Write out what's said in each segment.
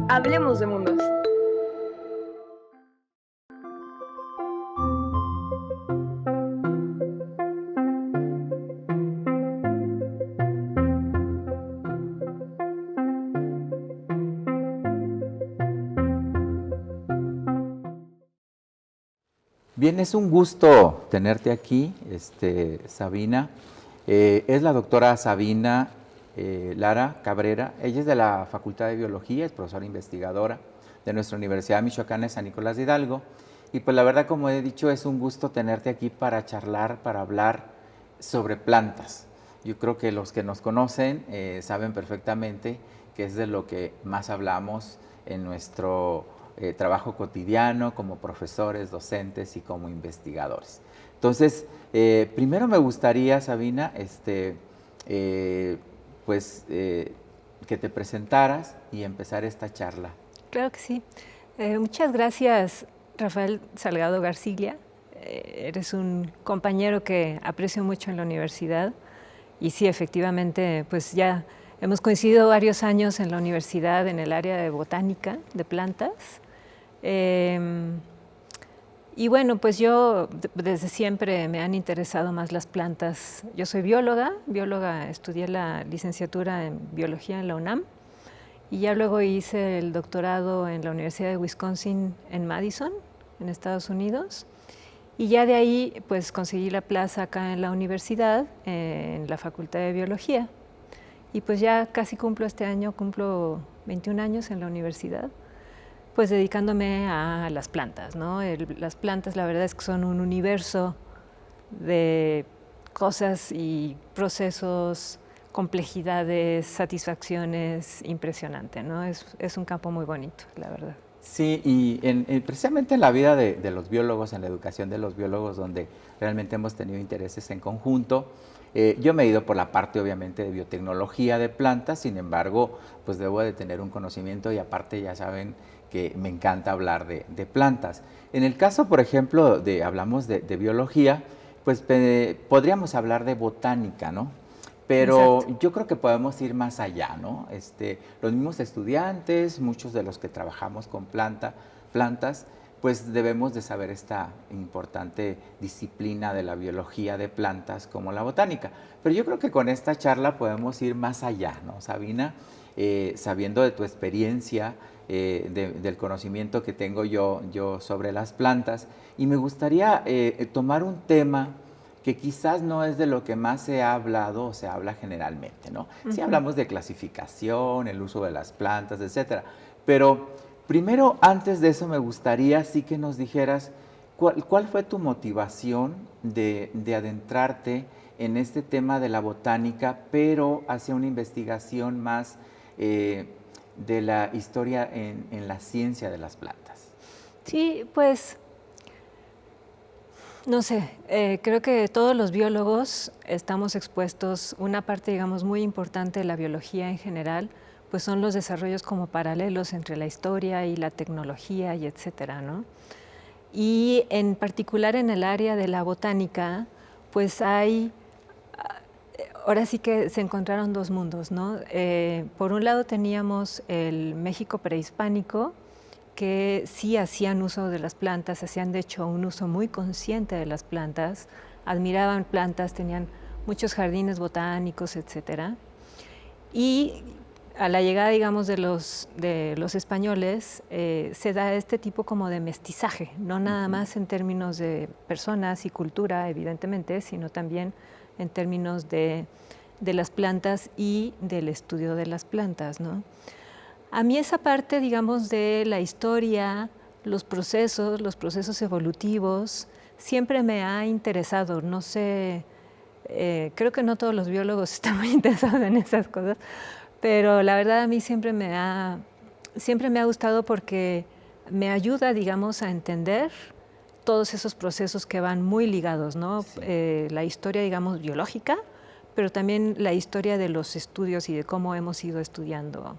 Hablemos de mundos. Bien, es un gusto tenerte aquí, Sabina. Es la doctora Sabina Lara Cabrera. Ella es de la Facultad de Biología, es profesora investigadora de nuestra Universidad Michoacana de San Nicolás de Hidalgo. Y pues la verdad, como he dicho, es un gusto tenerte aquí para charlar, para hablar sobre plantas. Yo creo que los que nos conocen saben perfectamente que es de lo que más hablamos en nuestro trabajo cotidiano como profesores, docentes y como investigadores. Entonces, primero me gustaría, Sabina, que te presentaras y empezar esta charla. Claro que sí. Muchas gracias, Rafael Salgado Garciglia. Eres un compañero que aprecio mucho en la universidad y sí, efectivamente, pues ya hemos coincidido varios años en la universidad en el área de botánica, de plantas. Y bueno, pues yo desde siempre me han interesado más las plantas. Yo soy bióloga, estudié la licenciatura en biología en la UNAM y ya luego hice el doctorado en la Universidad de Wisconsin en Madison, en Estados Unidos. Y ya de ahí pues conseguí la plaza acá en la universidad, en la Facultad de Biología. Y pues ya casi cumplo 21 años en la universidad, pues dedicándome a las plantas, ¿no? Las plantas la verdad es que son un universo de cosas y procesos, complejidades, satisfacciones impresionante, ¿no? Es un campo muy bonito, la verdad. Sí, y precisamente en la vida de los biólogos, en la educación de los biólogos, donde realmente hemos tenido intereses en conjunto, yo me he ido por la parte obviamente de biotecnología de plantas, sin embargo, pues debo de tener un conocimiento y aparte ya saben que me encanta hablar de plantas. En el caso, por ejemplo, hablamos de biología, pues podríamos hablar de botánica, ¿no? Pero Exacto. yo creo que podemos ir más allá, ¿no? Los mismos estudiantes, muchos de los que trabajamos con plantas, pues debemos de saber esta importante disciplina de la biología de plantas como la botánica. Pero yo creo que con esta charla podemos ir más allá, ¿no, Sabina? Sabiendo de tu experiencia, del conocimiento que tengo yo sobre las plantas, y me gustaría tomar un tema que quizás no es de lo que más se ha hablado o se habla generalmente, ¿no? Sí hablamos de clasificación, el uso de las plantas, etcétera, pero primero, antes de eso, me gustaría sí que nos dijeras cuál fue tu motivación de adentrarte en este tema de la botánica, pero hacia una investigación más de la historia en la ciencia de las plantas. Sí, pues no sé, creo que todos los biólogos estamos expuestos, una parte, digamos, muy importante de la biología en general, pues son los desarrollos como paralelos entre la historia y la tecnología y etcétera, ¿no? Y en particular en el área de la botánica, pues ahora sí que se encontraron dos mundos, ¿no? Por un lado teníamos el México prehispánico, que sí hacían uso de las plantas, hacían de hecho un uso muy consciente de las plantas, admiraban plantas, tenían muchos jardines botánicos, etcétera. Y a la llegada, digamos, de los españoles, se da este tipo como de mestizaje, no nada más en términos de personas y cultura, evidentemente, sino también en términos de las plantas y del estudio de las plantas, ¿no? A mí esa parte, digamos, de la historia, los procesos evolutivos, siempre me ha interesado. No sé, creo que no todos los biólogos están muy interesados en esas cosas, pero la verdad a mí siempre me ha gustado porque me ayuda, digamos, a entender todos esos procesos que van muy ligados, ¿no? Sí. La historia, digamos, biológica, pero también la historia de los estudios y de cómo hemos ido estudiando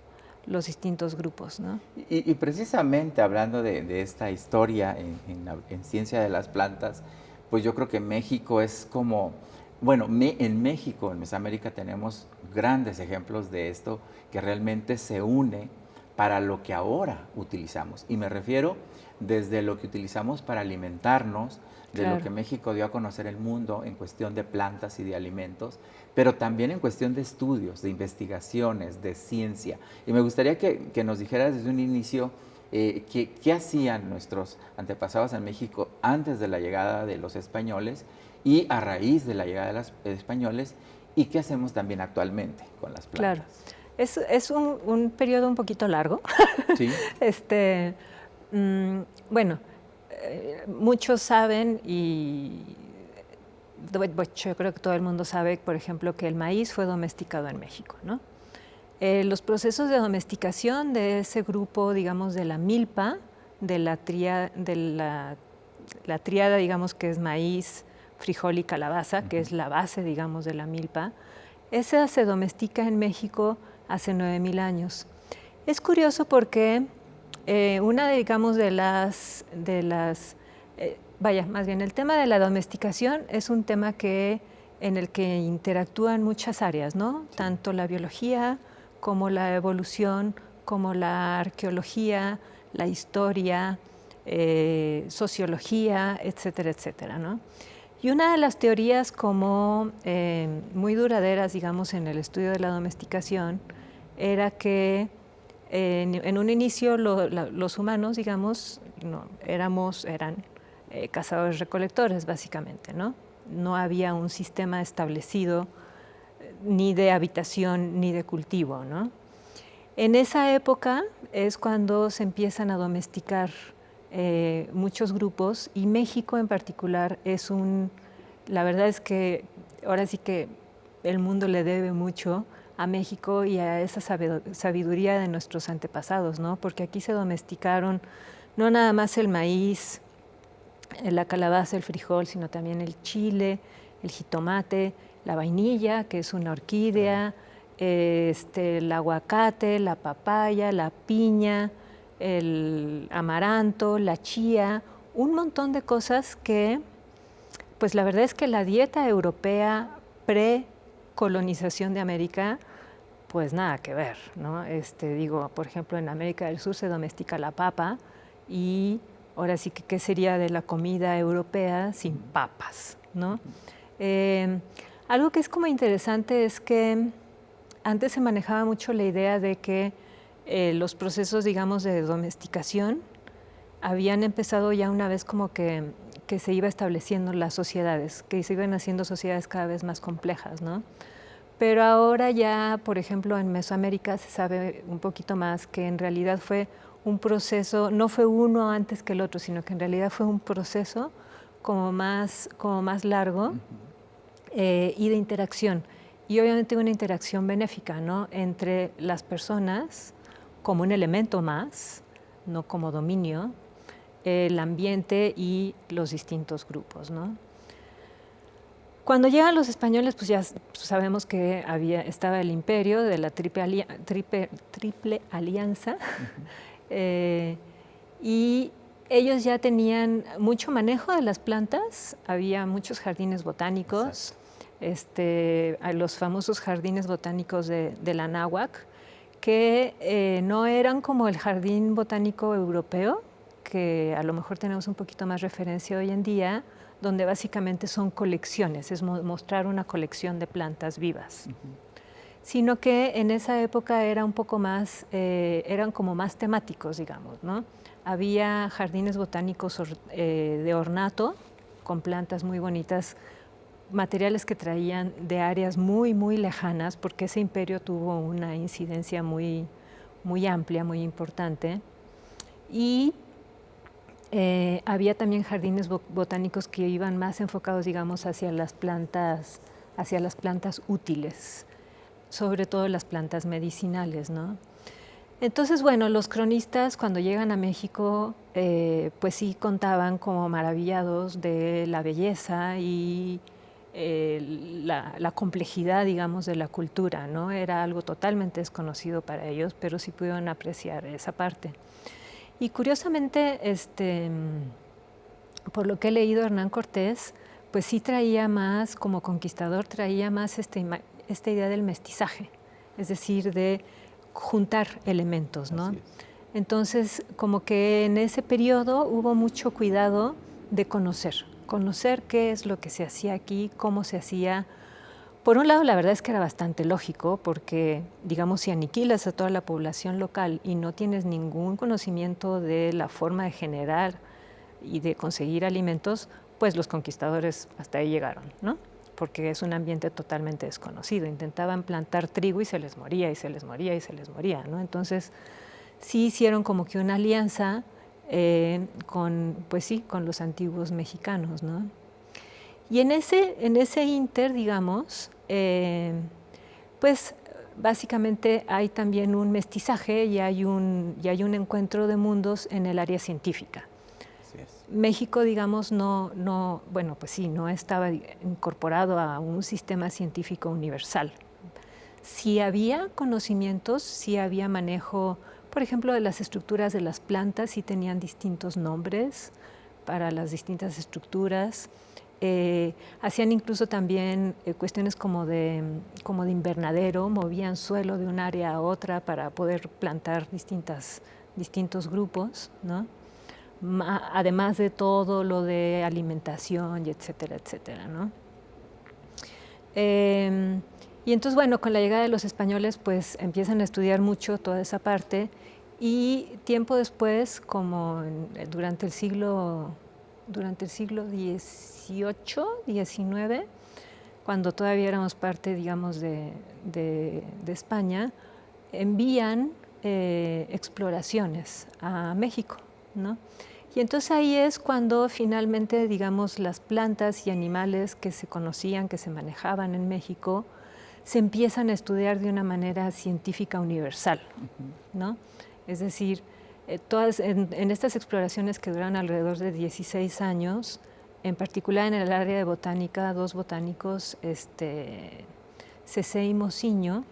los distintos grupos, ¿no? Y precisamente hablando de esta historia en ciencia de las plantas, pues yo creo que México es como, bueno, en México, en Mesoamérica tenemos grandes ejemplos de esto, que realmente se une para lo que ahora utilizamos. Y me refiero desde lo que utilizamos para alimentarnos, de Claro. lo que México dio a conocer el mundo en cuestión de plantas y de alimentos, pero también en cuestión de estudios, de investigaciones, de ciencia. Y me gustaría que nos dijeras desde un inicio qué hacían nuestros antepasados en México antes de la llegada de los españoles y a raíz de la llegada de los españoles, y qué hacemos también actualmente con las Claro. plantas. Es un periodo un poquito largo. Sí, Este, bueno, muchos saben yo creo que todo el mundo sabe, por ejemplo, que el maíz fue domesticado en México, ¿no? Los procesos de domesticación de ese grupo, digamos, de la milpa, de la tríada, digamos, que es maíz, frijol y calabaza, que es la base, digamos, de la milpa, esa se domestica en México hace 9,000 años. Es curioso porque una, digamos, más bien el tema de la domesticación es un tema en el que interactúan muchas áreas, ¿no? Sí. Tanto la biología como la evolución, como la arqueología, la historia, sociología, etcétera, etcétera, ¿no? Y una de las teorías como muy duraderas, digamos, en el estudio de la domesticación, era que en un inicio los humanos, digamos, eran cazadores-recolectores, básicamente, ¿no? No había un sistema establecido ni de habitación ni de cultivo, ¿no? En esa época es cuando se empiezan a domesticar muchos grupos, y México en particular la verdad es que ahora sí que el mundo le debe mucho a México y a esa sabiduría de nuestros antepasados, ¿no? Porque aquí se domesticaron no nada más el maíz, la calabaza, el frijol, sino también el chile, el jitomate, la vainilla, que es una orquídea, el aguacate, la papaya, la piña, el amaranto, la chía, un montón de cosas que, pues la verdad es que la dieta europea pre-colonización de América, pues nada que ver, ¿no? Digo, por ejemplo, en América del Sur se domestica la papa, y ahora sí que qué sería de la comida europea sin papas, ¿no? Algo que es como interesante es que antes se manejaba mucho la idea de que los procesos, digamos, de domesticación habían empezado ya una vez como que se iba estableciendo las sociedades, que se iban haciendo sociedades cada vez más complejas, ¿no? Pero ahora ya, por ejemplo, en Mesoamérica se sabe un poquito más que en realidad fue un proceso, no fue uno antes que el otro, sino que en realidad fue un proceso como más largo y de interacción. Y obviamente una interacción benéfica, ¿no? Entre las personas como un elemento más, no como dominio, el ambiente y los distintos grupos, ¿no? Cuando llegan los españoles, pues ya sabemos que estaba el imperio de la triple alianza, y ellos ya tenían mucho manejo de las plantas, había muchos jardines botánicos, los famosos jardines botánicos de la Náhuac, que no eran como el jardín botánico europeo, que a lo mejor tenemos un poquito más referencia hoy en día, donde básicamente son colecciones, es mostrar una colección de plantas vivas. Sino que en esa época era un poco más, eran como más temáticos, digamos, ¿no? Había jardines botánicos de ornato, con plantas muy bonitas, materiales que traían de áreas muy, muy lejanas, porque ese imperio tuvo una incidencia muy, muy amplia, muy importante. Y había también jardines botánicos que iban más enfocados, digamos, hacia las plantas útiles, sobre todo las plantas medicinales, ¿no? Entonces, bueno, los cronistas cuando llegan a México, pues sí contaban como maravillados de la belleza y la complejidad, digamos, de la cultura, ¿no? Era algo totalmente desconocido para ellos, pero sí pudieron apreciar esa parte. Y curiosamente, por lo que he leído, Hernán Cortés, pues sí traía más, como conquistador, traía más esta idea del mestizaje, es decir, de juntar elementos, ¿no? Así es. Entonces, como que en ese periodo hubo mucho cuidado de conocer qué es lo que se hacía aquí, cómo se hacía. Por un lado, la verdad es que era bastante lógico, porque, digamos, si aniquilas a toda la población local y no tienes ningún conocimiento de la forma de generar y de conseguir alimentos, pues los conquistadores hasta ahí llegaron, ¿no? Porque es un ambiente totalmente desconocido. Intentaban plantar trigo y se les moría, y se les moría, y se les moría, ¿no? Entonces, sí hicieron como que una alianza pues sí, con los antiguos mexicanos, ¿no? Y en ese inter, digamos, pues básicamente hay también un mestizaje y hay un encuentro de mundos en el área científica. Así es. México, digamos, bueno, pues sí, no estaba incorporado a un sistema científico universal. Sí había conocimientos, sí había manejo, por ejemplo, de las estructuras de las plantas, sí tenían distintos nombres para las distintas estructuras. Hacían incluso también cuestiones como de invernadero, movían suelo de un área a otra para poder plantar distintos grupos, ¿no? Además de todo lo de alimentación, y etcétera, etcétera, ¿no? Y entonces, bueno, con la llegada de los españoles, pues empiezan a estudiar mucho toda esa parte, y tiempo después, como durante el siglo XVIII, XIX, cuando todavía éramos parte, digamos, de España, envían exploraciones a México, ¿no? Y entonces ahí es cuando finalmente, digamos, las plantas y animales que se conocían, que se manejaban en México, se empiezan a estudiar de una manera científica universal, ¿no? Es decir, en estas exploraciones que duraron alrededor de 16 años, en particular en el área de botánica, dos botánicos, Cecé y Mociño,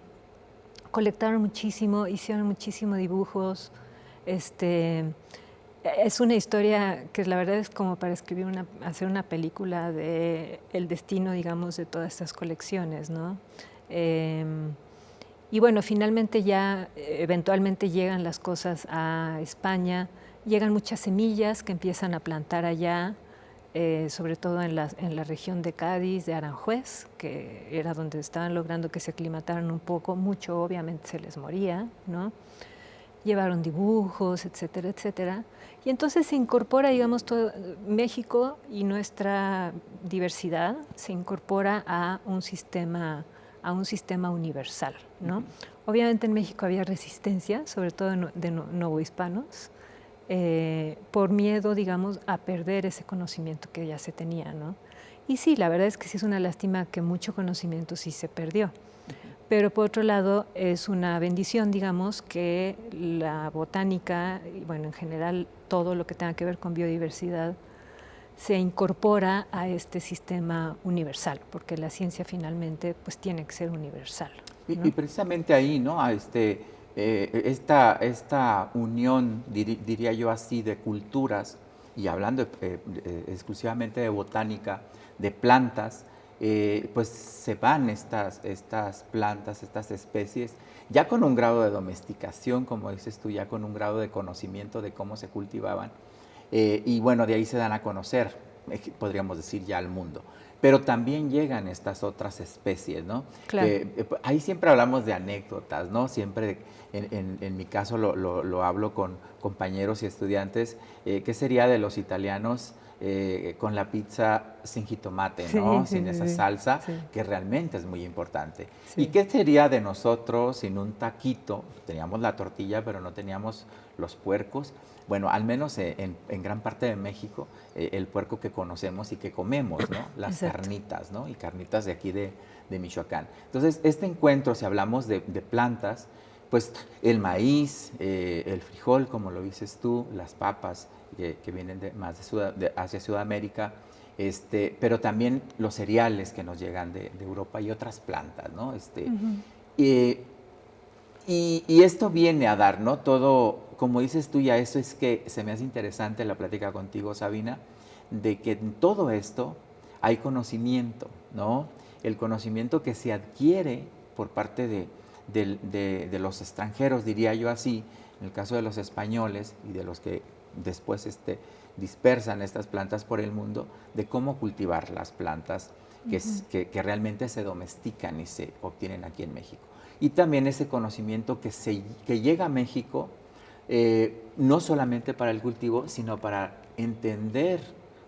colectaron muchísimo, hicieron muchísimos dibujos. Es una historia que la verdad es como para hacer una película de el destino, digamos, de todas estas colecciones, ¿no? Y bueno, finalmente ya eventualmente llegan las cosas a España, llegan muchas semillas que empiezan a plantar allá, sobre todo en la región de Cádiz, de Aranjuez, que era donde estaban logrando que se aclimataran un poco. Mucho obviamente se les moría, ¿no? Llevaron dibujos, etcétera, etcétera. Y entonces se incorpora, digamos, todo México y nuestra diversidad se incorpora a un sistema universal, ¿no? Obviamente en México había resistencia, sobre todo de novohispanos, por miedo, digamos, a perder ese conocimiento que ya se tenía, ¿no? Y sí, la verdad es que sí es una lástima que mucho conocimiento sí se perdió. Pero por otro lado es una bendición, digamos, que la botánica, y bueno, en general todo lo que tenga que ver con biodiversidad, se incorpora a este sistema universal, porque la ciencia finalmente pues tiene que ser universal, ¿no? Y precisamente ahí, ¿no? Esta unión, diría yo así, de culturas, y hablando exclusivamente de botánica, de plantas, pues se van estas plantas, estas especies, ya con un grado de domesticación, como dices tú, ya con un grado de conocimiento de cómo se cultivaban, y bueno, de ahí se dan a conocer, podríamos decir, ya al mundo. Pero también llegan estas otras especies, ¿no? Claro. Ahí siempre hablamos de anécdotas, ¿no? Siempre, en mi caso, lo hablo con compañeros y estudiantes, ¿qué sería de los italianos con la pizza sin jitomate, ¿no? Sí, Sin sí, esa sí, salsa, sí. que realmente es muy importante. Sí. ¿Y qué sería de nosotros sin un taquito? Teníamos la tortilla, pero no teníamos los puercos. Bueno, al menos en gran parte de México, el puerco que conocemos y que comemos, ¿no? Las Exacto. carnitas, ¿no? Y carnitas de aquí de Michoacán. Entonces, este encuentro, si hablamos de plantas, pues el maíz, el frijol, como lo dices tú, las papas que vienen hacia Sudamérica, pero también los cereales que nos llegan de Europa y otras plantas, ¿no? Y esto viene a dar, ¿no? Todo, como dices tú, ya eso es que se me hace interesante la plática contigo, Sabina, de que en todo esto hay conocimiento, ¿no? El conocimiento que se adquiere por parte de los extranjeros, diría yo así, en el caso de los españoles y de los que después dispersan estas plantas por el mundo, de cómo cultivar las plantas que realmente se domestican y se obtienen aquí en México. Y también ese conocimiento que llega a México, no solamente para el cultivo, sino para entender,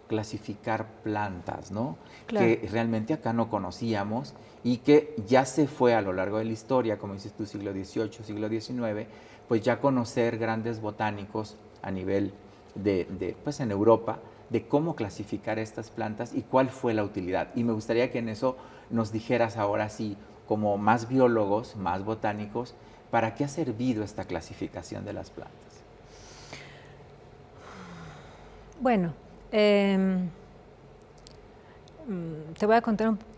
clasificar plantas, ¿no? Claro. Que realmente acá no conocíamos y que ya se fue a lo largo de la historia, como dices tú, siglo XVIII, siglo XIX, pues ya conocer grandes botánicos a nivel pues en Europa, de cómo clasificar estas plantas y cuál fue la utilidad. Y me gustaría que en eso nos dijeras ahora sí, como más biólogos, más botánicos, ¿para qué ha servido esta clasificación de las plantas? Bueno, te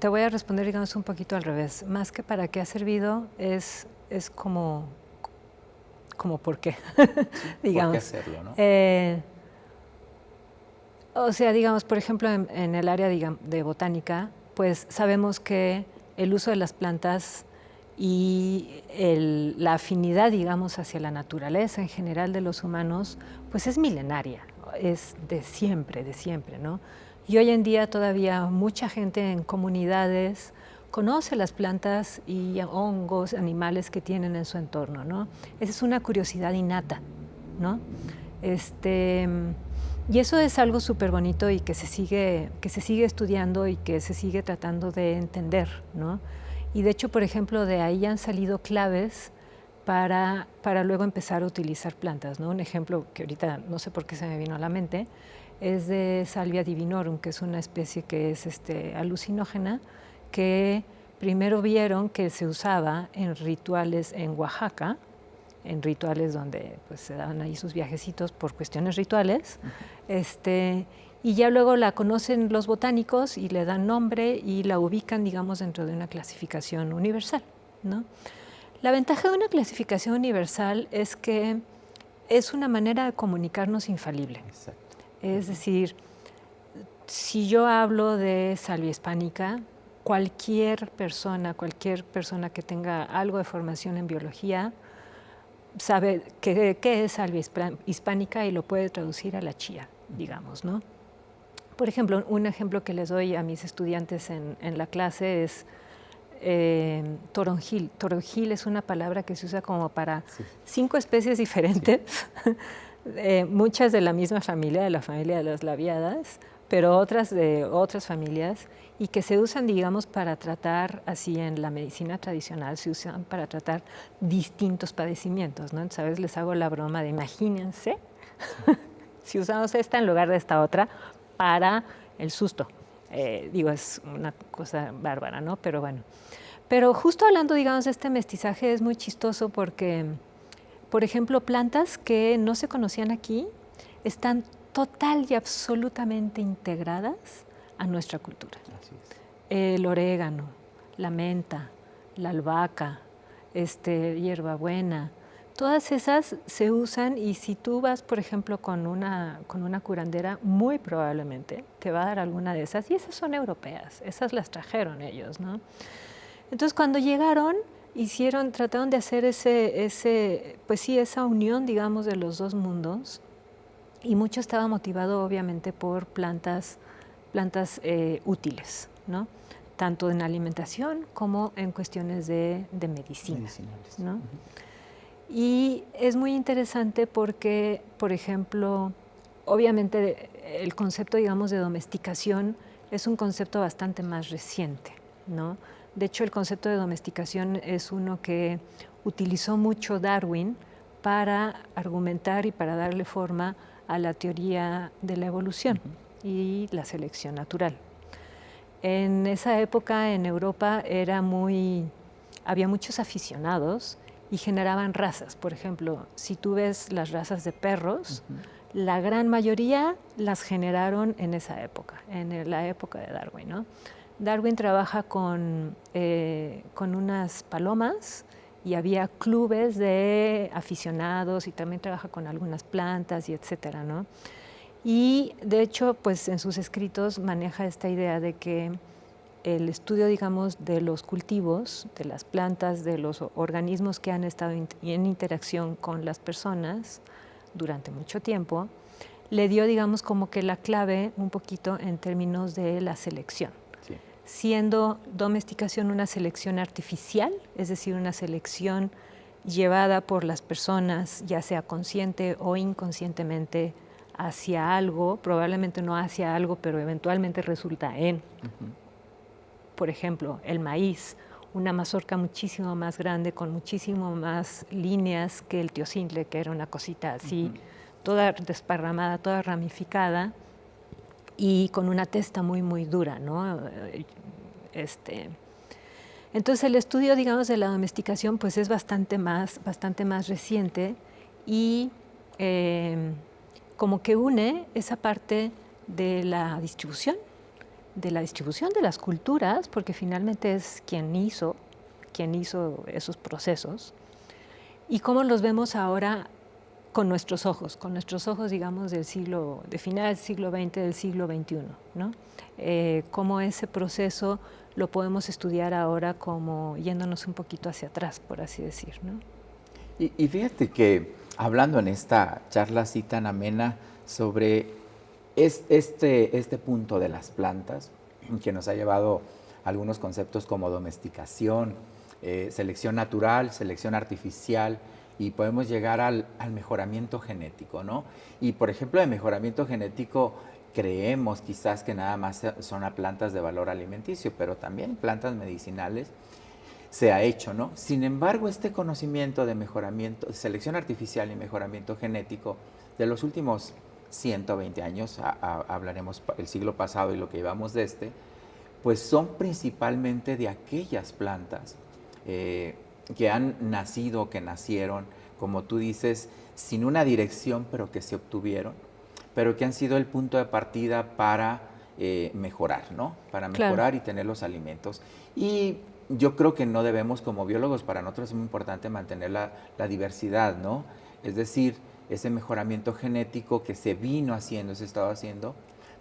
voy a responder, digamos, un poquito al revés. Más que para qué ha servido, es como por qué, digamos. ¿Por qué hacerlo, no? O sea, digamos, por ejemplo, en el área de botánica, pues sabemos que el uso de las plantas y la afinidad, digamos, hacia la naturaleza en general de los humanos, pues es milenaria, es de siempre, ¿no? Y hoy en día todavía mucha gente en comunidades conoce las plantas y hongos, animales que tienen en su entorno, ¿no? Esa es una curiosidad innata, ¿no? Y eso es algo súper bonito y que se sigue estudiando y que se sigue tratando de entender, ¿no? Y de hecho, por ejemplo, de ahí han salido claves para luego empezar a utilizar plantas, ¿no? Un ejemplo que ahorita no sé por qué se me vino a la mente es de Salvia divinorum, que es una especie que es alucinógena, que primero vieron que se usaba en rituales en Oaxaca, en rituales donde pues, se daban ahí sus viajecitos por cuestiones rituales, y ya luego la conocen los botánicos y le dan nombre y la ubican, digamos, dentro de una clasificación universal, ¿no? La ventaja de una clasificación universal es que es una manera de comunicarnos infalible. Exacto. Es decir, si yo hablo de Salvia hispanica, cualquier persona que tenga algo de formación en biología sabe qué es Salvia hispanica y lo puede traducir a la chía, digamos, ¿no? Por ejemplo, un ejemplo que les doy a mis estudiantes en la clase es toronjil. Toronjil es una palabra que se usa como para 5 especies diferentes, muchas de la misma familia, de la familia de las labiadas, pero otras de otras familias, y que se usan, digamos, para tratar, así en la medicina tradicional, se usan para tratar distintos padecimientos, ¿no? Entonces, a veces les hago la broma de imagínense si usamos esta en lugar de esta otra para el susto. Digo, es una cosa bárbara, ¿no? Pero bueno. Pero justo hablando, digamos, de este mestizaje es muy chistoso porque, por ejemplo, plantas que no se conocían aquí están total y absolutamente integradas a nuestra cultura. Así es. El orégano, la menta, la albahaca, hierbabuena, todas esas se usan y si tú vas, por ejemplo, con una curandera, muy probablemente te va a dar alguna de esas y esas son europeas, esas las trajeron ellos, ¿no? Entonces, cuando llegaron, trataron de hacer esa unión, digamos, de los dos mundos y mucho estaba motivado, obviamente, por plantas útiles, ¿no? Tanto en alimentación como en cuestiones de medicina, Medicinales. ¿no? Y es muy interesante porque, por ejemplo, obviamente el concepto, digamos, de domesticación es un concepto bastante más reciente, ¿no? De hecho, el concepto de domesticación es uno que utilizó mucho Darwin para argumentar y para darle forma a la teoría de la evolución y la selección natural. En esa época en Europa había muchos aficionados y generaban razas. Por ejemplo, si tú ves las razas de perros, la gran mayoría las generaron en esa época, en la época de Darwin, ¿no? Darwin trabaja con unas palomas y había clubes de aficionados y también trabaja con algunas plantas y etcétera, ¿no? Y de hecho, pues en sus escritos maneja esta idea de que el estudio, digamos, de los cultivos, de las plantas, de los organismos que han estado en interacción con las personas durante mucho tiempo, le dio, digamos, como que la clave un poquito en términos de la selección. Sí. Siendo domesticación una selección artificial, es decir, una selección llevada por las personas, ya sea consciente o inconscientemente, hacia algo, probablemente no hacia algo, pero eventualmente resulta en, por ejemplo, el maíz, una mazorca muchísimo más grande, con muchísimo más líneas que el teocintle, que era una cosita así, toda desparramada, toda ramificada y con una testa muy, muy dura, ¿no? Entonces el estudio, digamos, de la domesticación pues es bastante más reciente y como que une esa parte de la distribución de las culturas, porque finalmente es quien hizo esos procesos, y cómo los vemos ahora con nuestros ojos, digamos, de final del siglo XX, del siglo XXI, ¿no? Cómo ese proceso lo podemos estudiar ahora como yéndonos un poquito hacia atrás, por así decir, ¿no? Y fíjate que hablando en esta charla así tan amena sobre este punto de las plantas, que nos ha llevado a algunos conceptos como domesticación, selección natural, selección artificial, y podemos llegar al mejoramiento genético, ¿no? Y por ejemplo, de mejoramiento genético creemos quizás que nada más son a plantas de valor alimenticio, pero también plantas medicinales se ha hecho, ¿no? Sin embargo, este conocimiento de mejoramiento, selección artificial y mejoramiento genético de los últimos 120 años, hablaremos el siglo pasado y lo que llevamos de pues son principalmente de aquellas plantas que han nacido, que nacieron, como tú dices, sin una dirección, pero que se obtuvieron, pero que han sido el punto de partida para mejorar, ¿no? Para mejorar y tener los alimentos. Y yo creo que no debemos, como biólogos, para nosotros es muy importante mantener la diversidad, ¿no? Es decir, ese mejoramiento genético que se vino haciendo, se estaba haciendo,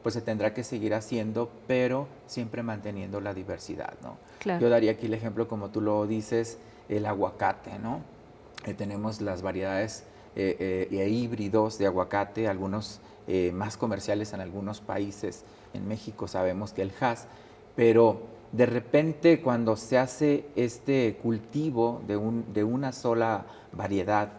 pues se tendrá que seguir haciendo, pero siempre manteniendo la diversidad, ¿no? Claro. Yo daría aquí el ejemplo, como tú lo dices, el aguacate, ¿no? Tenemos las variedades híbridos de aguacate, algunos más comerciales en algunos países. En México sabemos que el Hass, pero de repente cuando se hace este cultivo de una sola variedad,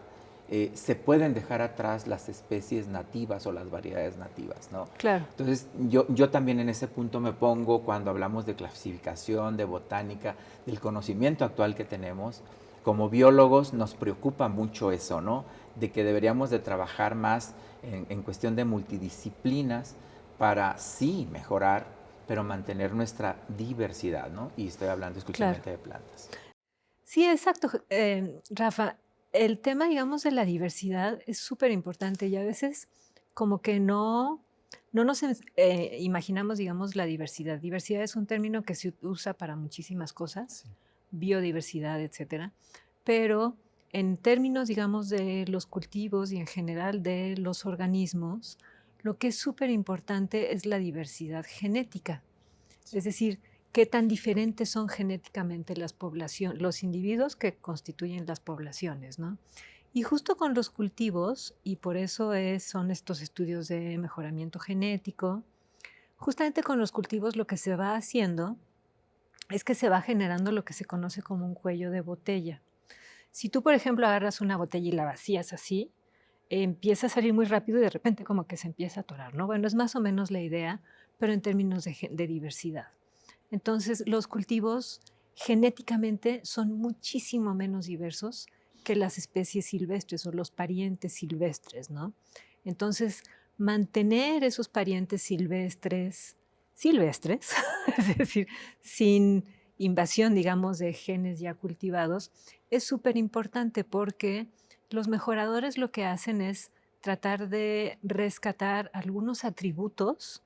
se pueden dejar atrás las especies nativas o las variedades nativas, ¿no? Claro. Entonces, yo también en ese punto me pongo cuando hablamos de clasificación, de botánica, del conocimiento actual que tenemos. Como biólogos nos preocupa mucho eso, ¿no? De que deberíamos de trabajar más en cuestión de multidisciplinas para sí mejorar, pero mantener nuestra diversidad, ¿no? Y estoy hablando exclusivamente de plantas. Sí, exacto, Rafa. El tema, digamos, de la diversidad es súper importante y a veces como que no nos imaginamos, digamos, la diversidad. Diversidad es un término que se usa para muchísimas cosas, Sí. biodiversidad, etcétera, pero en términos, digamos, de los cultivos y en general de los organismos, lo que es súper importante es la diversidad genética. Es decir, qué tan diferentes son genéticamente los individuos que constituyen las poblaciones, ¿no? Y justo con los cultivos, y por eso son estos estudios de mejoramiento genético, justamente con los cultivos lo que se va haciendo es que se va generando lo que se conoce como un cuello de botella. Si tú, por ejemplo, agarras una botella y la vacías así, empieza a salir muy rápido y de repente como que se empieza a atorar, ¿no? Bueno, es más o menos la idea, pero en términos de diversidad. Entonces, los cultivos genéticamente son muchísimo menos diversos que las especies silvestres o los parientes silvestres, ¿no? Entonces, mantener esos parientes silvestres, es decir, sin invasión, digamos, de genes ya cultivados, es súper importante porque los mejoradores lo que hacen es tratar de rescatar algunos atributos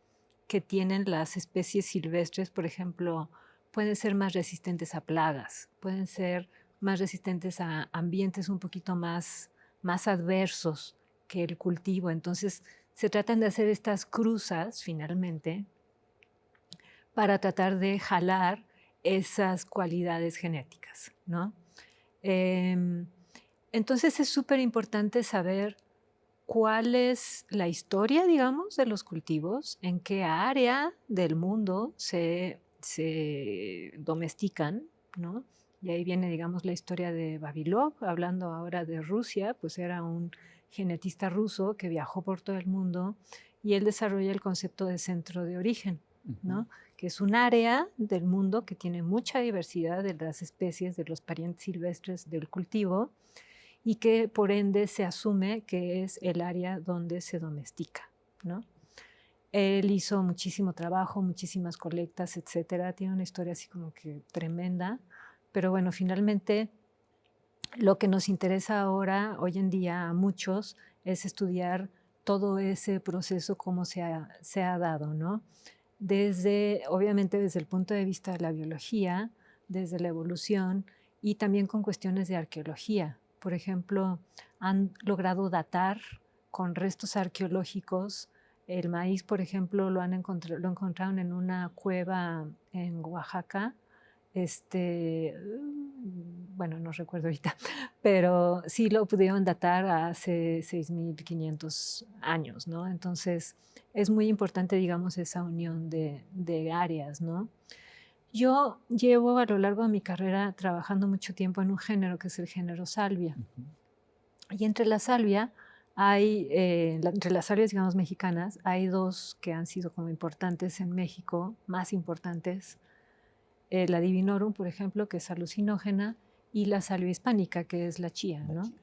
que tienen las especies silvestres. Por ejemplo, pueden ser más resistentes a plagas, pueden ser más resistentes a ambientes un poquito más adversos que el cultivo. Entonces, se tratan de hacer estas cruzas, finalmente, para tratar de jalar esas cualidades genéticas, ¿no? Em, entonces es súper importante saber cuál es la historia, digamos, de los cultivos, en qué área del mundo se domestican, ¿no? Y ahí viene, digamos, la historia de Vavilov, hablando ahora de Rusia, pues era un genetista ruso que viajó por todo el mundo y él desarrolla el concepto de centro de origen, Ujú. ¿no? Que es un área del mundo que tiene mucha diversidad de las especies, de los parientes silvestres del cultivo, y que por ende se asume que es el área donde se domestica, ¿no? Él hizo muchísimo trabajo, muchísimas colectas, etcétera. Tiene una historia así como que tremenda, pero bueno, finalmente lo que nos interesa ahora, hoy en día, a muchos, es estudiar todo ese proceso, cómo se ha dado, ¿no? Desde, obviamente, desde el punto de vista de la biología, desde la evolución y también con cuestiones de arqueología. Por ejemplo, han logrado datar con restos arqueológicos el maíz, por ejemplo, lo encontraron en una cueva en Oaxaca. Bueno, no recuerdo ahorita, pero sí lo pudieron datar hace 6.500 años, ¿no? Entonces, es muy importante, digamos, esa unión de áreas, ¿no? Yo llevo a lo largo de mi carrera trabajando mucho tiempo en un género que es el género salvia. Ujú. Y entre la salvia entre las salvias, digamos, mexicanas, hay dos que han sido como importantes en México, más importantes. La Divinorum, por ejemplo, que es alucinógena, y la salvia hispánica, que es la chía, La ¿no? chía.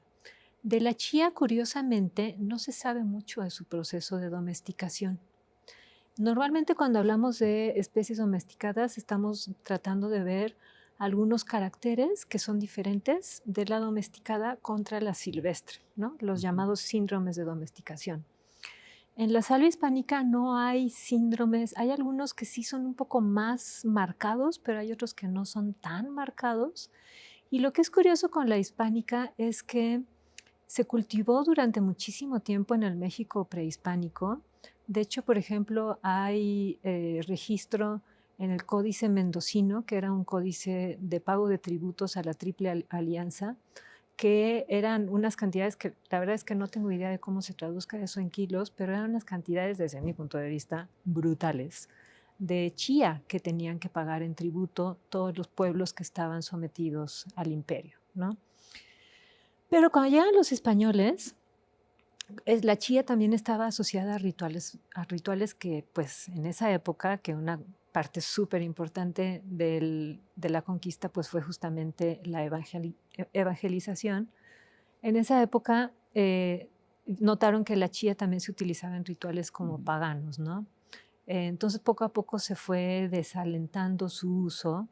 De la chía, curiosamente, no se sabe mucho de su proceso de domesticación. Normalmente cuando hablamos de especies domesticadas estamos tratando de ver algunos caracteres que son diferentes de la domesticada contra la silvestre, ¿no? Los Ujú. llamados síndromes de domesticación. En la salvia hispánica no hay síndromes, hay algunos que sí son un poco más marcados, pero hay otros que no son tan marcados. Y lo que es curioso con la hispánica es que se cultivó durante muchísimo tiempo en el México prehispánico. De hecho, por ejemplo, hay registro en el Códice Mendocino, que era un códice de pago de tributos a la Triple Alianza, que eran unas cantidades que la verdad es que no tengo idea de cómo se traduzca eso en kilos, pero eran unas cantidades, desde mi punto de vista, brutales, de chía que tenían que pagar en tributo todos los pueblos que estaban sometidos al imperio, ¿no? Pero cuando llegan los españoles, la chía también estaba asociada a rituales que, pues, en esa época, que una parte súper importante de la conquista, pues, fue justamente la evangelización. En esa época notaron que la chía también se utilizaba en rituales como Ujú. paganos, ¿no? Entonces, poco a poco se fue desalentando su uso.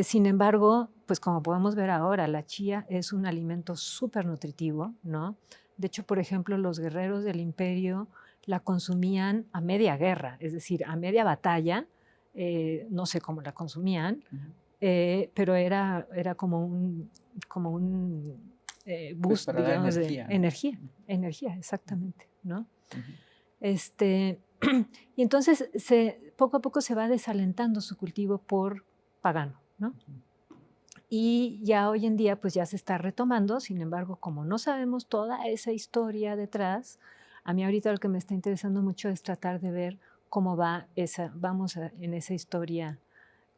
Sin embargo, pues como podemos ver ahora, la chía es un alimento súper nutritivo, ¿no? De hecho, por ejemplo, los guerreros del imperio la consumían a media guerra, es decir, a media batalla, no sé cómo la consumían, Ujú. pero era como un Pues boost, para dar digamos, de energía, ¿no? energía, Ujú. energía, exactamente, ¿no? Ujú. Este, y entonces poco a poco se va desalentando su cultivo por pagano, ¿no? Ujú. Y ya hoy en día, pues ya se está retomando, sin embargo, como no sabemos toda esa historia detrás, a mí ahorita lo que me está interesando mucho es tratar de ver cómo va en esa historia,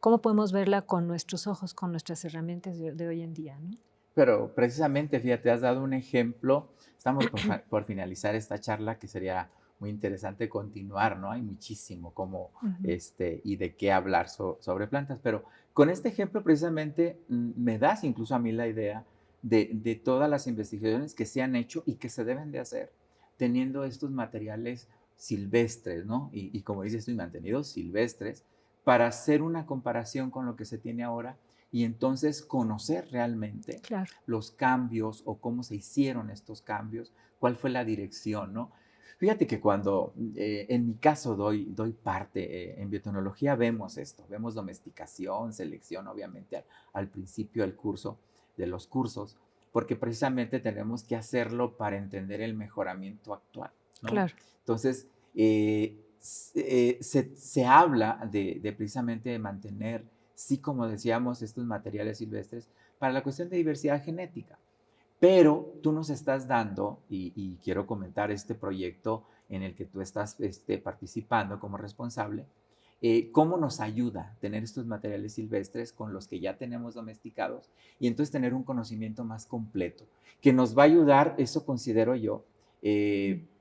cómo podemos verla con nuestros ojos, con nuestras herramientas de hoy en día, ¿no? Pero precisamente, fíjate, has dado un ejemplo. Estamos por finalizar esta charla que sería muy interesante continuar, ¿no? Hay muchísimo como, Ujú. y de qué hablar sobre plantas, pero con este ejemplo precisamente me das incluso a mí la idea de todas las investigaciones que se han hecho y que se deben de hacer teniendo estos materiales silvestres, ¿no? Y como dices tú, y mantenidos silvestres, para hacer una comparación con lo que se tiene ahora y entonces conocer realmente Claro. los cambios o cómo se hicieron estos cambios, cuál fue la dirección, ¿no? Fíjate que cuando en mi caso doy parte en biotecnología, vemos esto, vemos domesticación, selección, obviamente al principio del curso, de los cursos, porque precisamente tenemos que hacerlo para entender el mejoramiento actual, ¿no? Claro. Entonces, se habla de precisamente de mantener, sí, como decíamos, estos materiales silvestres para la cuestión de diversidad genética. Pero tú nos estás dando, y quiero comentar este proyecto en el que tú estás participando como responsable, cómo nos ayuda tener estos materiales silvestres con los que ya tenemos domesticados y entonces tener un conocimiento más completo, que nos va a ayudar, eso considero yo,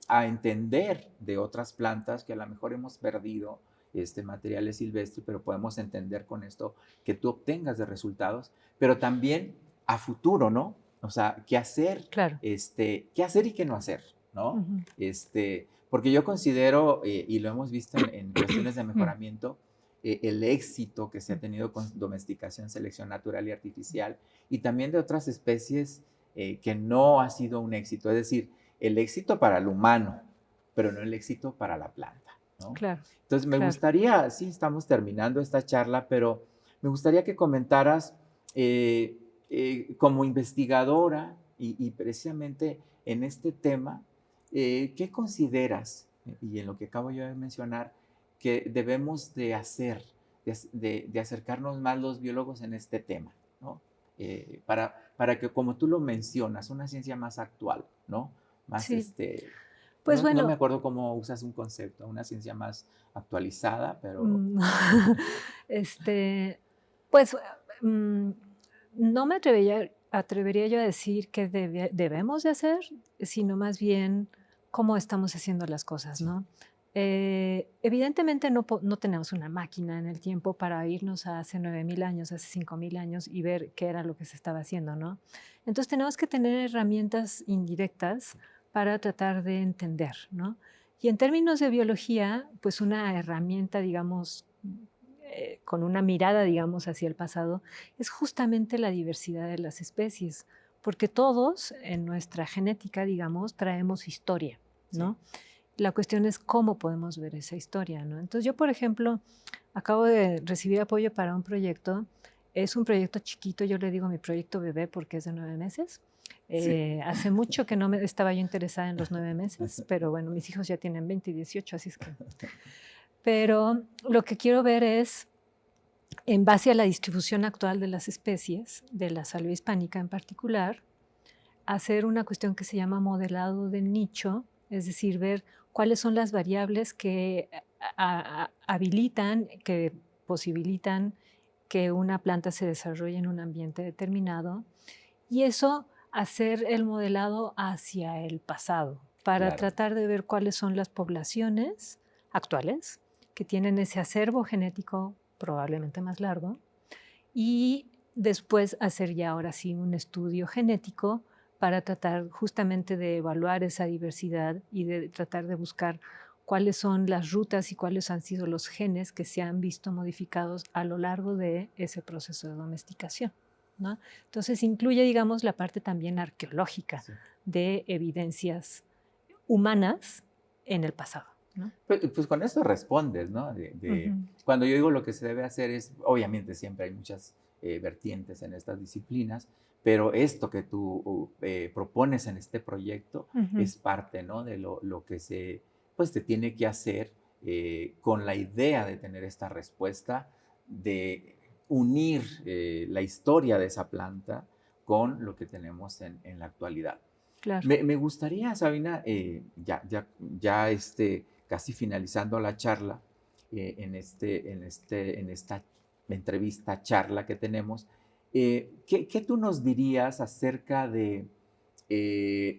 a entender de otras plantas que a lo mejor hemos perdido materiales silvestres, pero podemos entender con esto que tú obtengas de resultados, pero también a futuro, ¿no? O sea, qué hacer, Claro. qué hacer y qué no hacer, ¿no? Ujú. Porque yo considero, y lo hemos visto en cuestiones de mejoramiento, el éxito que se ha tenido con domesticación, selección natural y artificial, y también de otras especies que no ha sido un éxito. Es decir, el éxito para el humano, pero no el éxito para la planta, ¿no? Claro, Entonces, me claro. gustaría, sí, estamos terminando esta charla, pero me gustaría que comentaras como investigadora y precisamente en este tema, ¿qué consideras, y en lo que acabo yo de mencionar, que debemos de hacer, de acercarnos más los biólogos en este tema, ¿no? Para que, como tú lo mencionas, una ciencia más actual, ¿no? Más, Sí, pues no me bueno, acuerdo cómo usas un concepto, una ciencia más actualizada, pero... mm, este, pues, mm, no me atrevería yo a decir que debemos de hacer, sino más bien cómo estamos haciendo las cosas, Sí, ¿no? Evidentemente no tenemos una máquina en el tiempo para irnos a hace 9,000 años, hace 5,000 años y ver qué era lo que se estaba haciendo, ¿no? Entonces tenemos que tener herramientas indirectas para tratar de entender, ¿no? Y en términos de biología, pues una herramienta, digamos, con una mirada, digamos, hacia el pasado, es justamente la diversidad de las especies, porque todos en nuestra genética, digamos, traemos historia, sí, ¿no? La cuestión es cómo podemos ver esa historia, ¿no? Entonces yo, por ejemplo, acabo de recibir apoyo para un proyecto, es un proyecto chiquito, yo le digo mi proyecto bebé porque es de 9 meses. sí. Hace mucho que no estaba yo interesada en los 9 meses, pero bueno, mis hijos ya tienen 20 y 18, así es que... Pero lo que quiero ver es, en base a la distribución actual de las especies, de la salvia hispánica en particular, hacer una cuestión que se llama modelado de nicho, es decir, ver cuáles son las variables que habilitan, que posibilitan que una planta se desarrolle en un ambiente determinado, y eso hacer el modelado hacia el pasado para Claro, tratar de ver cuáles son las poblaciones actuales que tienen ese acervo genético probablemente más largo, y después hacer ya ahora sí un estudio genético para tratar justamente de evaluar esa diversidad y de tratar de buscar cuáles son las rutas y cuáles han sido los genes que se han visto modificados a lo largo de ese proceso de domesticación, ¿no? Entonces incluye, digamos, la parte también arqueológica sí. de evidencias humanas en el pasado, ¿no? Pues con eso respondes, ¿no? Ujú. Cuando yo digo lo que se debe hacer es, obviamente siempre hay muchas vertientes en estas disciplinas, pero esto que tú propones en este proyecto Ujú. es parte, ¿no? De lo que pues se tiene que hacer con la idea de tener esta respuesta, de unir la historia de esa planta con lo que tenemos en la actualidad. Claro. Me gustaría, Sabina, ya casi finalizando la charla, en esta entrevista, charla que tenemos, ¿qué tú nos dirías acerca de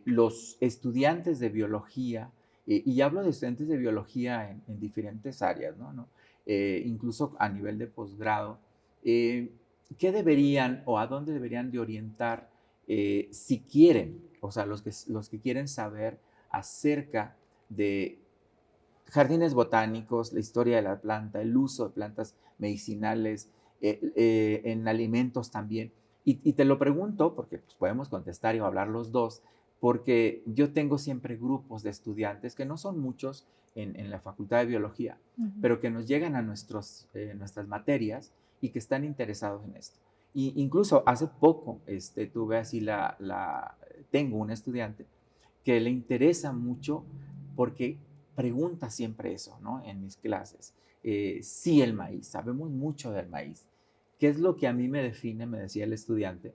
los estudiantes de biología? Y hablo de estudiantes de biología en diferentes áreas, ¿no? Incluso a nivel de posgrado. eh, ¿Qué deberían o a dónde deberían de orientar si quieren, o sea, los que quieren saber acerca de jardines botánicos, la historia de la planta, el uso de plantas medicinales, en alimentos también? Y te lo pregunto porque pues, podemos contestar y hablar los dos, porque yo tengo siempre grupos de estudiantes, que no son muchos en la Facultad de Biología, Ujú. pero que nos llegan a nuestras materias y que están interesados en esto. Y incluso hace poco tuve así tengo un estudiante que le interesa mucho porque pregunta siempre eso, ¿no? En mis clases. Sí, el maíz, sabemos mucho del maíz. ¿Qué es lo que a mí me define? Me decía el estudiante.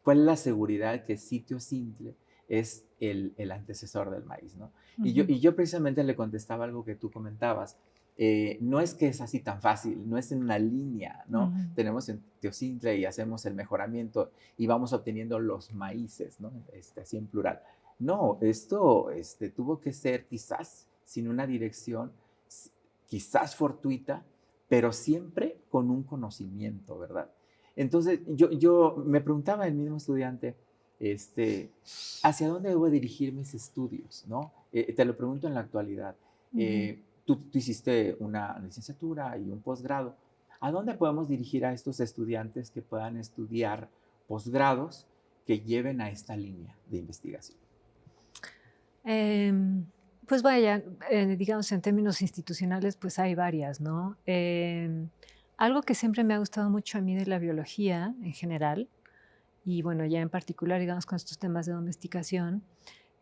¿Cuál es la seguridad que Sitio Simple es el antecesor del maíz, ¿no? Ujú. Y yo precisamente le contestaba algo que tú comentabas. No es que es así tan fácil, no es en una línea, ¿no? Ujú. Tenemos en Teocintle y hacemos el mejoramiento y vamos obteniendo los maíces, ¿no? Así en plural. No, esto tuvo que ser quizás sin una dirección, quizás fortuita, pero siempre con un conocimiento, ¿verdad? Entonces, yo me preguntaba el mismo estudiante, ¿hacia dónde debo dirigir mis estudios? ¿No? Te lo pregunto en la actualidad. Ujú. Tú hiciste una licenciatura y un posgrado. ¿A dónde podemos dirigir a estos estudiantes que puedan estudiar posgrados que lleven a esta línea de investigación? Em, pues vaya, digamos, en términos institucionales, pues hay varias, ¿no? Algo que siempre me ha gustado mucho a mí de la biología en general, y bueno, ya en particular, digamos, con estos temas de domesticación,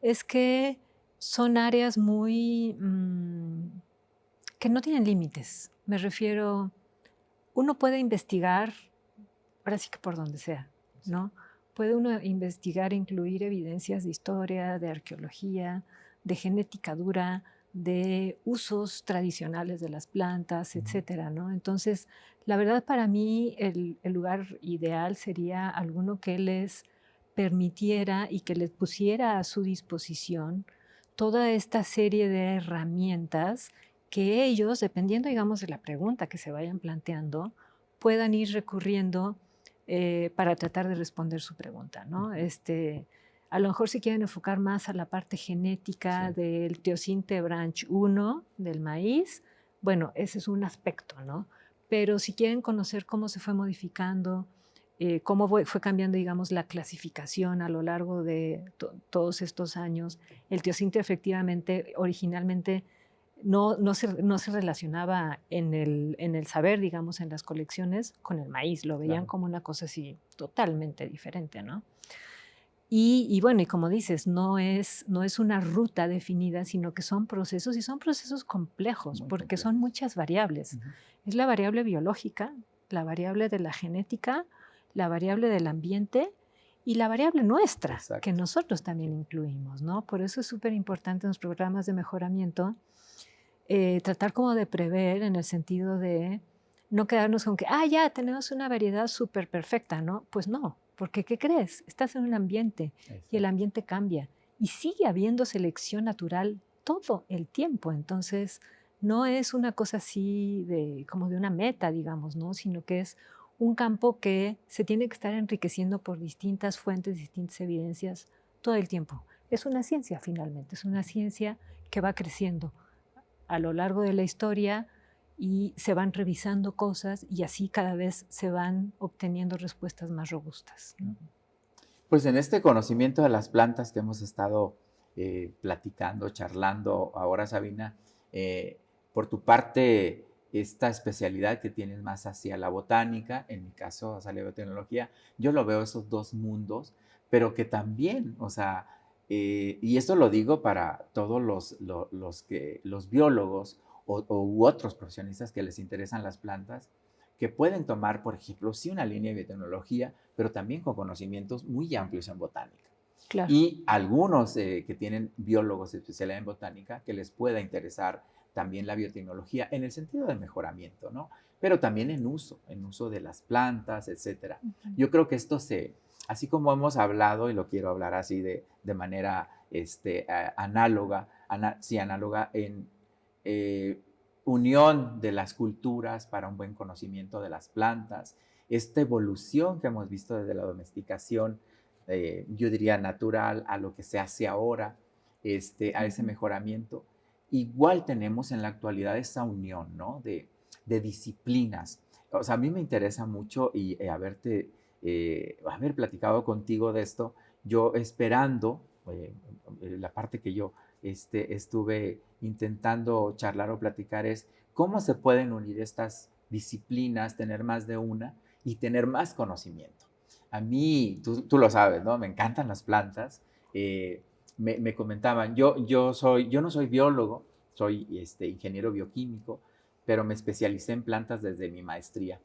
es que son áreas muy que no tienen límites. Me refiero, uno puede investigar, ahora sí que por donde sea, ¿no? Puede uno investigar, incluir evidencias de historia, de arqueología, de genética dura, de usos tradicionales de las plantas, Ujú. etcétera, ¿no? Entonces, la verdad para mí el lugar ideal sería alguno que les permitiera y que les pusiera a su disposición toda esta serie de herramientas que ellos, dependiendo, digamos, de la pregunta que se vayan planteando, puedan ir recurriendo para tratar de responder su pregunta, ¿no? Ujú. A lo mejor si quieren enfocar más a la parte genética Sí. del Teosinte branch 1 del maíz, bueno, ese es un aspecto, ¿no? Pero si quieren conocer cómo se fue modificando, cómo fue cambiando, digamos, la clasificación a lo largo de todos estos años, el Teosinte efectivamente originalmente no se relacionaba en el saber, digamos, en las colecciones con el maíz, lo veían Claro. como una cosa así totalmente diferente, ¿no? Y bueno, y como dices, no es una ruta definida, sino que son procesos, y son procesos complejos, Muy porque son complejos. muchas variables. Ujú. Es la variable biológica, la variable de la genética, la variable del ambiente y la variable nuestra, que Exacto. nosotros también incluimos, ¿no? Por eso es súper importante en los programas de mejoramiento tratar como de prever en el sentido de no quedarnos con que, ya tenemos una variedad súper perfecta, ¿no? Pues no, porque ¿qué crees? Estás en un ambiente y el Exacto. ambiente cambia y sigue habiendo selección natural todo el tiempo. Entonces, no es una cosa así como de una meta, digamos, ¿no? Sino que es un campo que se tiene que estar enriqueciendo por distintas fuentes, distintas evidencias todo el tiempo. Es una ciencia finalmente, es una ciencia que va creciendo a lo largo de la historia y se van revisando cosas y así cada vez se van obteniendo respuestas más robustas, ¿no? Pues en este conocimiento de las plantas que hemos estado platicando, charlando ahora, Sabina, por tu parte, esta especialidad que tienes más hacia la botánica, en mi caso hacia la biotecnología, yo lo veo esos dos mundos, pero que también, o sea, y esto lo digo para todos los biólogos u otros profesionistas que les interesan las plantas, que pueden tomar, por ejemplo, sí una línea de biotecnología, pero también con conocimientos muy amplios en botánica. Claro. Y algunos que tienen biólogos de especialidad en botánica que les pueda interesar también la biotecnología en el sentido de mejoramiento, ¿no? Pero también en uso de las plantas, etcétera. Ujú. Yo creo que así como hemos hablado, y lo quiero hablar así de manera análoga, sí, análoga en unión de las culturas para un buen conocimiento de las plantas, esta evolución que hemos visto desde la domesticación, yo diría natural, a lo que se hace ahora, a ese Ujú. mejoramiento. Igual tenemos en la actualidad esa unión, ¿no? De disciplinas. O sea, a mí me interesa mucho y haber platicado contigo de esto, yo esperando, la parte que yo estuve intentando charlar o platicar es cómo se pueden unir estas disciplinas, tener más de una y tener más conocimiento. A mí, tú lo sabes, ¿no? Me encantan las plantas. me comentaban, yo no soy biólogo, soy ingeniero bioquímico, pero me especialicé en plantas desde mi maestría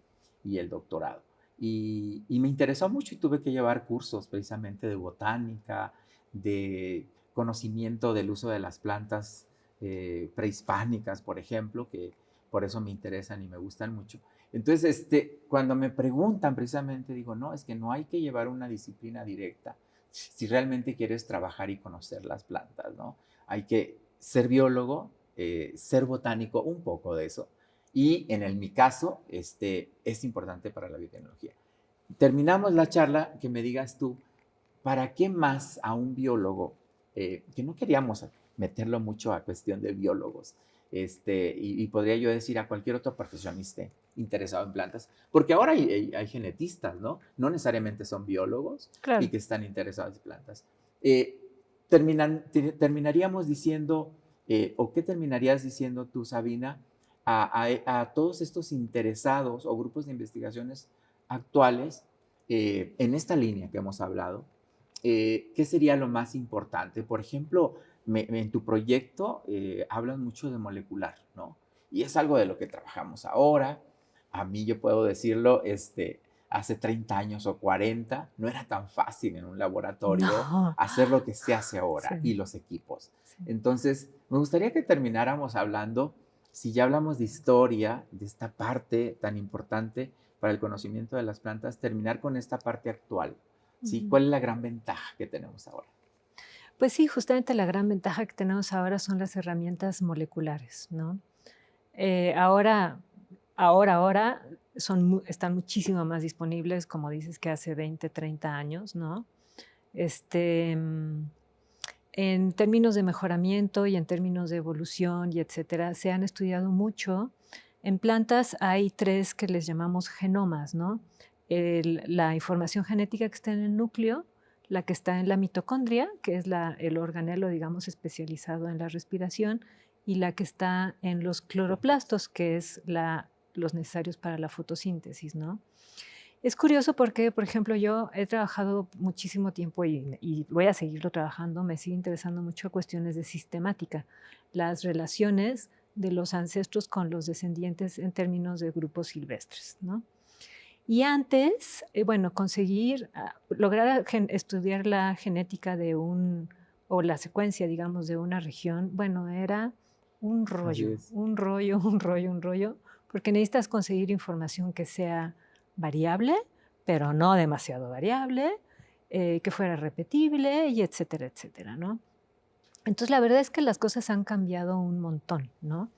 y el doctorado. Y me interesó mucho y tuve que llevar cursos precisamente de botánica, de conocimiento del uso de las plantas prehispánicas, por ejemplo, que por eso me interesan y me gustan mucho. Entonces, cuando me preguntan precisamente, digo, no, es que no hay que llevar una disciplina directa si realmente quieres trabajar y conocer las plantas, ¿no? Hay que ser biólogo, ser botánico, un poco de eso. Y en mi caso, es importante para la biotecnología. Terminamos la charla, que me digas tú, ¿para qué más a un biólogo, que no queríamos meterlo mucho a cuestión de biólogos, y podría yo decir a cualquier otro profesionista interesado en plantas, porque ahora hay genetistas, ¿no? No necesariamente son biólogos y Claro. que están interesados en plantas. Terminaríamos diciendo, o qué terminarías diciendo tú, Sabina, a todos estos interesados o grupos de investigaciones actuales en esta línea que hemos hablado? ¿Qué sería lo más importante? Por ejemplo, en tu proyecto hablas mucho de molecular, ¿no? Y es algo de lo que trabajamos ahora. A mí, yo puedo decirlo, hace 30 años o 40, no era tan fácil en un laboratorio No. hacer lo que se hace ahora Sí, y los equipos. sí. Entonces, me gustaría que termináramos hablando, si ya hablamos de historia, de esta parte tan importante para el conocimiento de las plantas, terminar con esta parte actual. ¿Sí? Ujú. ¿Cuál es la gran ventaja que tenemos ahora? Pues sí, justamente la gran ventaja que tenemos ahora son las herramientas moleculares, ¿no? Ahora, ahora están muchísimo más disponibles, como dices, que hace 20, 30 años, ¿no? Este, mm, en términos de mejoramiento y en términos de evolución y etcétera, se han estudiado mucho. En plantas hay 3 que les llamamos genomas, ¿no? La información genética que está en el núcleo, la que está en la mitocondria, que es el organelo, digamos, especializado en la respiración, y la que está en los cloroplastos, que es los necesarios para la fotosíntesis, ¿no? Es curioso porque, por ejemplo, yo he trabajado muchísimo tiempo y voy a seguirlo trabajando, me sigue interesando mucho cuestiones de sistemática, las relaciones de los ancestros con los descendientes en términos de grupos silvestres, ¿no? Y antes, bueno, lograr estudiar la genética o la secuencia, digamos, de una región, bueno, era un Así rollo, es. un rollo, un rollo, un rollo, porque necesitas conseguir información que sea variable, pero no demasiado variable, que fuera repetible y etcétera, etcétera, ¿no? Entonces, la verdad es que las cosas han cambiado un montón, ¿no?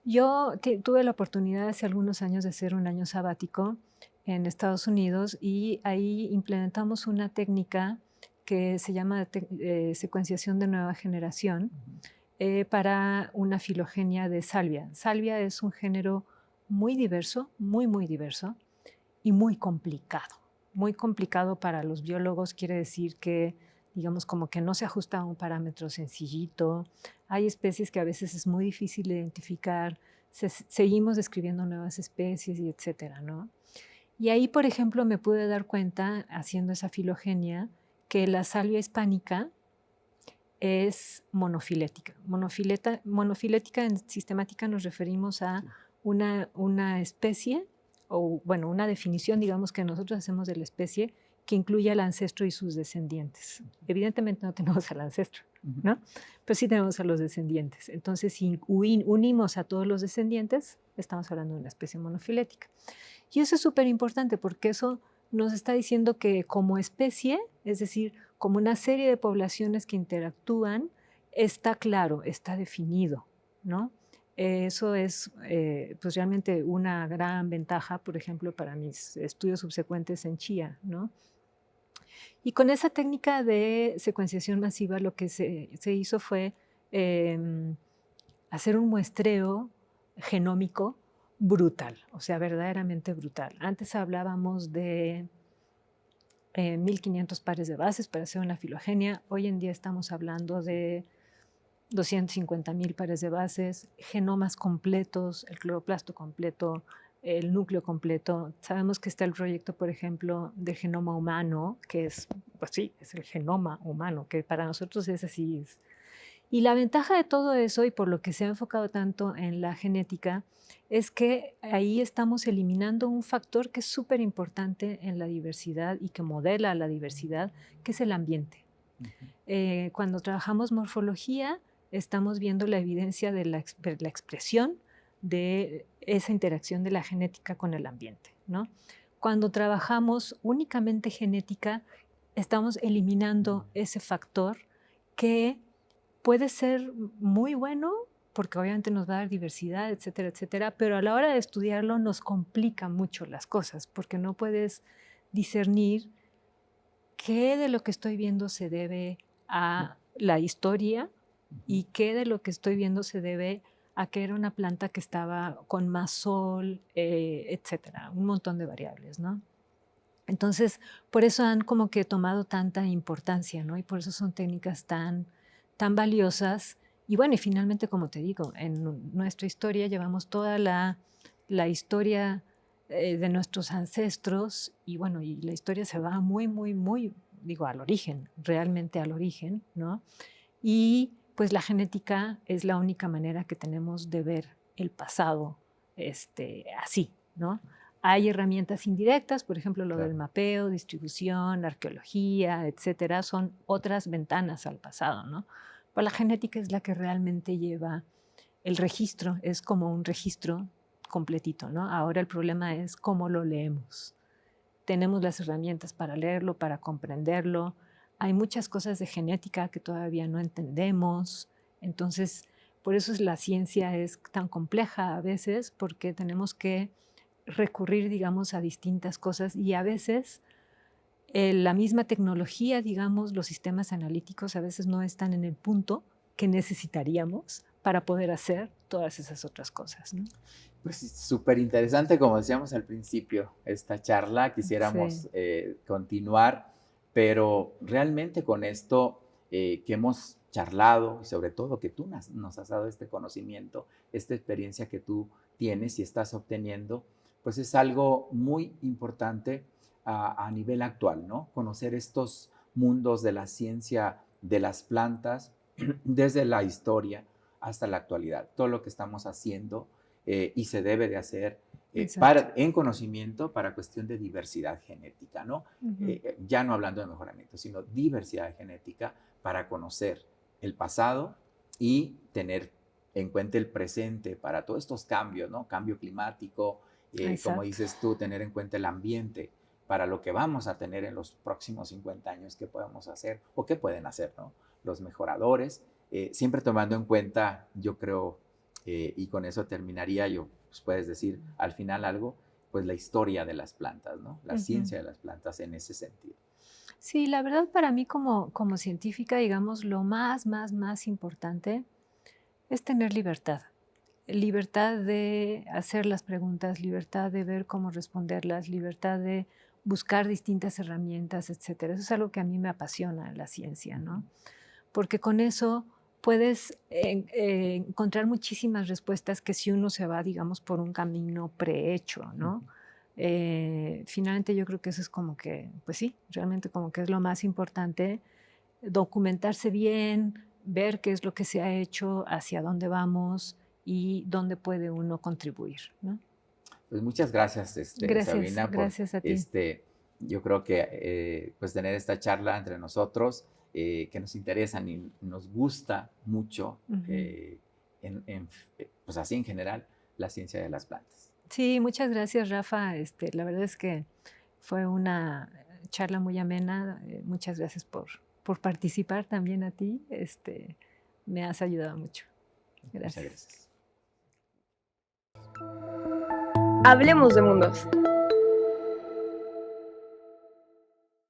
Yo tuve la oportunidad hace algunos años de hacer un año sabático en Estados Unidos y ahí implementamos una técnica que se llama secuenciación de nueva generación para una filogenia de salvia. Salvia es un género muy diverso, muy, muy diverso y muy complicado. Muy complicado para los biólogos quiere decir que, digamos, como que no se ajusta a un parámetro sencillito. Hay especies que a veces es muy difícil de identificar. Seguimos describiendo nuevas especies y etcétera, ¿no? Y ahí, por ejemplo, me pude dar cuenta, haciendo esa filogenia, que la salvia hispánica es monofilética. Monofilética en sistemática nos referimos a una especie, o bueno, una definición, digamos, que nosotros hacemos de la especie que incluye al ancestro y sus descendientes. Evidentemente no tenemos al ancestro, ¿no? Pero sí tenemos a los descendientes. Entonces, si unimos a todos los descendientes, estamos hablando de una especie monofilética. Y eso es súper importante porque eso nos está diciendo que como especie, es decir, como una serie de poblaciones que interactúan, está claro, está definido, ¿no? Eso es pues realmente una gran ventaja, por ejemplo, para mis estudios subsecuentes en chía, ¿no? Y con esa técnica de secuenciación masiva lo que se hizo fue hacer un muestreo genómico brutal, o sea, verdaderamente brutal. Antes hablábamos de 1500 pares de bases para hacer una filogenia. Hoy en día estamos hablando de 250,000 pares de bases, genomas completos, el cloroplasto completo, el núcleo completo. Sabemos que está el proyecto, por ejemplo, del genoma humano, que es, pues sí, es el genoma humano, que para nosotros es así. Y la ventaja de todo eso, y por lo que se ha enfocado tanto en la genética, es que ahí estamos eliminando un factor que es súper importante en la diversidad y que modela la diversidad, que es el ambiente. Ujú. Cuando trabajamos morfología, estamos viendo la evidencia de la expresión de esa interacción de la genética con el ambiente, ¿no? Cuando trabajamos únicamente genética, estamos eliminando ese factor que puede ser muy bueno, porque obviamente nos va a dar diversidad, etcétera, etcétera, pero a la hora de estudiarlo nos complica mucho las cosas, porque no puedes discernir qué de lo que estoy viendo se debe a la historia y qué de lo que estoy viendo se debe a que era una planta que estaba con más sol, etcétera, un montón de variables, ¿no? Entonces, por eso han como que tomado tanta importancia, ¿no? Y por eso son técnicas tan valiosas. Y bueno, y finalmente, como te digo, en nuestra historia llevamos toda la historia de nuestros ancestros y bueno, y la historia se va muy, digo, al origen, realmente al origen, ¿no? Y pues la genética es la única manera que tenemos de ver el pasado así, ¿no? Hay herramientas indirectas, por ejemplo, lo del Claro. mapeo, distribución, arqueología, etcétera, son otras ventanas al pasado, ¿no? Pero la genética es la que realmente lleva el registro, es como un registro completito, ¿no? Ahora el problema es cómo lo leemos. Tenemos las herramientas para leerlo, para comprenderlo. Hay muchas cosas de genética que todavía no entendemos. Entonces, por eso la ciencia es tan compleja a veces, porque tenemos que recurrir, digamos, a distintas cosas y a veces la misma tecnología, digamos, los sistemas analíticos a veces no están en el punto que necesitaríamos para poder hacer todas esas otras cosas, ¿no? Pues súper interesante, como decíamos al principio, esta charla. Sí, Quisiéramos continuar, pero realmente con esto que hemos charlado y sobre todo que tú nos has dado este conocimiento, esta experiencia que tú tienes y estás obteniendo, pues es algo muy importante a nivel actual, ¿no? Conocer estos mundos de la ciencia de las plantas desde la historia hasta la actualidad, todo lo que estamos haciendo y se debe de hacer exacto. en conocimiento para cuestión de diversidad genética, ¿no? Ujú. Ya no hablando de mejoramiento, sino diversidad genética para conocer el pasado y tener en cuenta el presente para todos estos cambios, ¿no? Cambio climático, como Exacto. dices tú, tener en cuenta el ambiente para lo que vamos a tener en los próximos 50 años, qué podemos hacer o qué pueden hacer, ¿no? Los mejoradores, siempre tomando en cuenta, yo creo, y con eso terminaría yo, pues puedes decir al final algo, pues la historia de las plantas, ¿no? La Ujú. ciencia de las plantas en ese sentido. Sí, la verdad para mí como científica, digamos, lo más importante es tener libertad. Libertad de hacer las preguntas, libertad de ver cómo responderlas, libertad de buscar distintas herramientas, etcétera. Eso es algo que a mí me apasiona la ciencia, ¿no? Porque con eso puedes encontrar muchísimas respuestas que si uno se va, digamos, por un camino prehecho, ¿no? Finalmente yo creo que eso es como que, pues sí, realmente como que es lo más importante, documentarse bien, ver qué es lo que se ha hecho, hacia dónde vamos y dónde puede uno contribuir, ¿no? Pues muchas gracias, Gracias, Sabrina, por gracias a ti. yo creo que pues tener esta charla entre nosotros, que nos interesan y nos gusta mucho, Ujú. pues así en general, la ciencia de las plantas. Sí, muchas gracias, Rafa. La verdad es que fue una charla muy amena. Muchas gracias por participar también a ti. Me has ayudado mucho. Muchas Gracias. gracias. Hablemos de mundos.